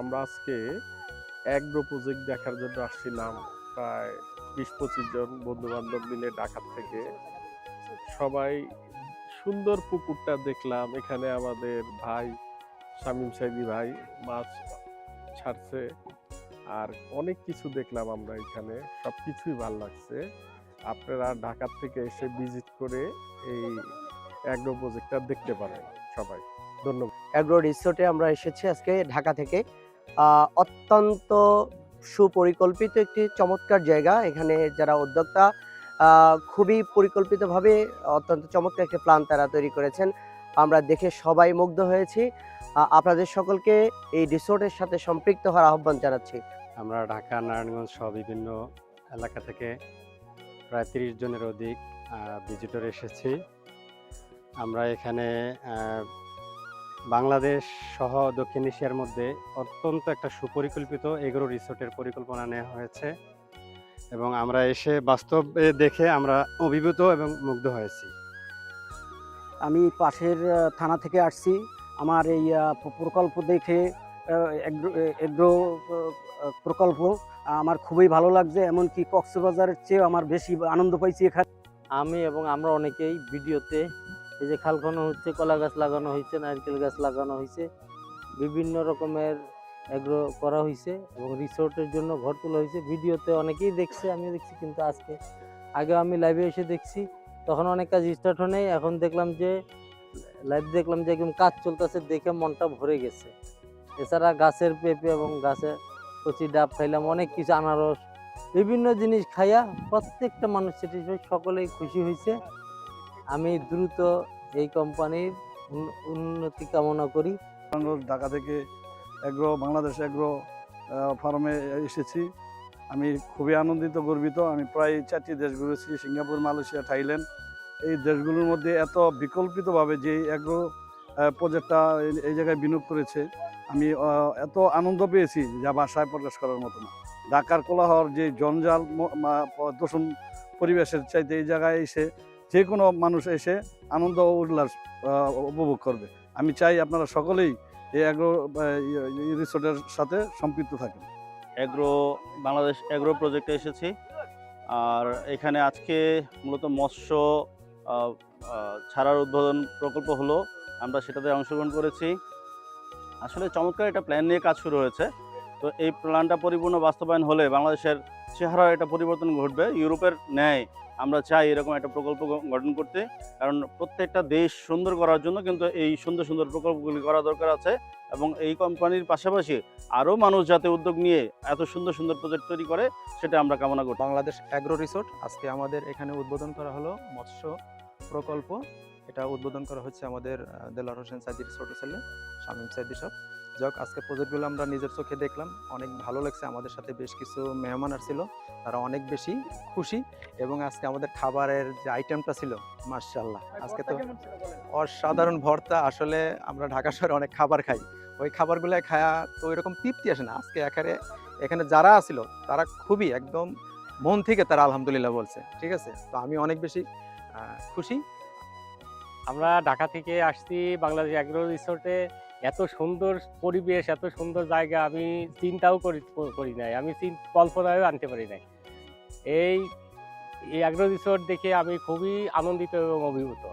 আমরা আজকে agro project দেখার জন্য আসছিলাম। প্রায় ২০-২৫ জন বন্ধু বান্ধব মিলে ঢাকা থেকে। সবাই সুন্দর পুকুরটা দেখলাম। এখানে আমাদের ভাই শামীম সাইদি ভাই মাছ ছাড়ছে। আর অনেক কিছু দেখলাম আমরা এখানে, সবকিছুই ভালো লাগছে। আপনারা ঢাকা থেকে এসে ভিজিট করে এই অ্যাগ্রো প্রজেক্টটা দেখতে পারেন সবাই। ধন্যবাদ। অ্যাগ্রো রিসোর্টে আমরা এসেছি আজকে ঢাকা থেকে। অত্যন্ত সুপরিকল্পিত একটি চমৎকার জায়গা। এখানে যারা উদ্যোক্তা খুবই পরিকল্পিতভাবে অত্যন্ত চমৎকার একটি প্ল্যান তারা তৈরি করেছেন। আমরা দেখে সবাই মুগ্ধ হয়েছি। আপনাদের সকলকে এই রিসোর্টের সাথে সম্পৃক্ত হওয়ার আহ্বান জানাচ্ছি। আমরা ঢাকা, নারায়ণগঞ্জ সহ বিভিন্ন এলাকা থেকে প্রায় ৩০ জনের অধিক ভিজিটর এসেছি। আমরা এখানে বাংলাদেশ সহ দক্ষিণ এশিয়ার মধ্যে অত্যন্ত একটা সুপরিকল্পিত এগ্রো রিসোর্টের পরিকল্পনা নেওয়া হয়েছে এবং আমরা এসে বাস্তবে দেখে আমরা অভিভূত এবং মুগ্ধ হয়েছি। আমি পাশের থানা থেকে আসছি। আমার এই প্রকল্প দেখে এগ্রো প্রকল্প আমার খুবই ভালো লাগছে। এমনকি কক্সবাজারের চেয়ে আমার বেশি আনন্দ পাইছি এখানে। আমি এবং আমরা অনেকেই ভিডিওতে এই যে খাল খনন হচ্ছে, কলা গাছ লাগানো হয়েছে, নারকেল গাছ লাগানো হয়েছে, বিভিন্ন রকমের এগ্রো করা হয়েছে এবং রিসোর্টের জন্য ঘর তোলা হয়েছে। ভিডিওতে অনেকেই দেখছে, আমিও দেখছি, কিন্তু আগেও আমি লাইভে এসে দেখছি, তখন অনেক কাজ স্টার্ট হয় নাই। এখন দেখলাম যে লাইভ দেখলাম যে একদম কাজ চলতেছে, দেখে মনটা ভরে গেছে। এছাড়া গাছের পেঁপে এবং গাছের কচি ডাব খাইলাম, অনেক কিছু আনারস, বিভিন্ন জিনিস খাইয়া প্রত্যেকটা মানুষ স্যাটিসফাই, সকলেই খুশি হয়েছে। আমি দ্রুত এই কোম্পানির উন্নতি কামনা করি। ঢাকা থেকে বাংলাদেশ অ্যাগ্রো ফার্মে এসেছি। আমি খুবই আনন্দিত, গর্বিত। আমি প্রায় 4টি দেশ ঘুরেছি: সিঙ্গাপুর, মালয়েশিয়া, থাইল্যান্ড। এই দেশগুলোর মধ্যে এত বিকল্পিতভাবে যে অ্যাগ্রো প্রজেক্টটা এই জায়গায় বিনিয়োগ করেছে, আমি এত আনন্দ পেয়েছি যা ভাষায় প্রকাশ করার মতো না। ঢাকার কোলাহল, যে জঞ্জাল দূষণ পরিবেশের চাইতে এই জায়গায় এসে যে কোনো মানুষ এসে আনন্দ ও উল্লাস উপভোগ করবে। আমি চাই আপনারা সকলেই এই অ্যাগ্রো রিসোর্টের সাথে সম্পৃক্ত থাকেন। বাংলাদেশ অ্যাগ্রো প্রজেক্টে এসেছি। আর এখানে আজকে মূলত মৎস্য ছাড়ার উদ্বোধন প্রকল্প হলো, আমরা সেটাতে অংশগ্রহণ করেছি। আসলে চমৎকার একটা প্ল্যান নিয়ে কাজ শুরু হয়েছে। তো এই প্ল্যানটা পরিপূর্ণ বাস্তবায়ন হলে বাংলাদেশের চেহারার একটা পরিবর্তন ঘটবে। ইউরোপের ন্যায় আমরা চাই এরকম একটা প্রকল্প গঠন করতে, কারণ প্রত্যেকটা দেশ সুন্দর করার জন্য কিন্তু এই সুন্দর সুন্দর প্রকল্পগুলি করা দরকার আছে। এবং এই কোম্পানির পাশাপাশি আরও মানুষ যাতে উদ্যোগ নিয়ে এত সুন্দর সুন্দর প্রজেক্ট তৈরি করে, সেটা আমরা কামনা করি। বাংলাদেশ অ্যাগ্রো রিসোর্ট আজকে আমাদের এখানে উদ্বোধন করা হলো মৎস্য প্রকল্প। এটা উদ্বোধন করা হচ্ছে আমাদের দেলোয়ার হোসেন সাইদি রিসোর্ট হোটেলে, শামীম সাইদি সব। যাক, আজকে প্রজেক্টগুলো আমরা নিজের চোখে দেখলাম, অনেক ভালো লাগছে। আমাদের সাথে বেশ কিছু মেহমান আসছিল, তারা অনেক বেশি খুশি। এবং আজকে আমাদের খাবারের যে আইটেমটা ছিল, মাশাআল্লাহ, আজকে তো অসাধারণ ভর্তা। আসলে আমরা ঢাকা শহরে অনেক খাবার খাই, ওই খাবারগুলো খায়া তো এরকম তৃপ্তি আসে না। আজকে এখানে যারা আসছিল তারা খুবই একদম মন থেকে তারা আলহামদুলিল্লাহ বলছে। ঠিক আছে, তো আমি অনেক বেশি খুশি। আমরা ঢাকা থেকে আসছি বাংলাদেশ অ্যাগ্রো রিসোর্টে। এত সুন্দর পরিবেশ, এত সুন্দর জায়গা আমি চিন্তাও করি নাই, আমি কল্পনায়ও আনতে পারি নাই। এই অ্যাগ্রো রিসোর্ট দেখে আমি খুবই আনন্দিত এবং অভিভূত।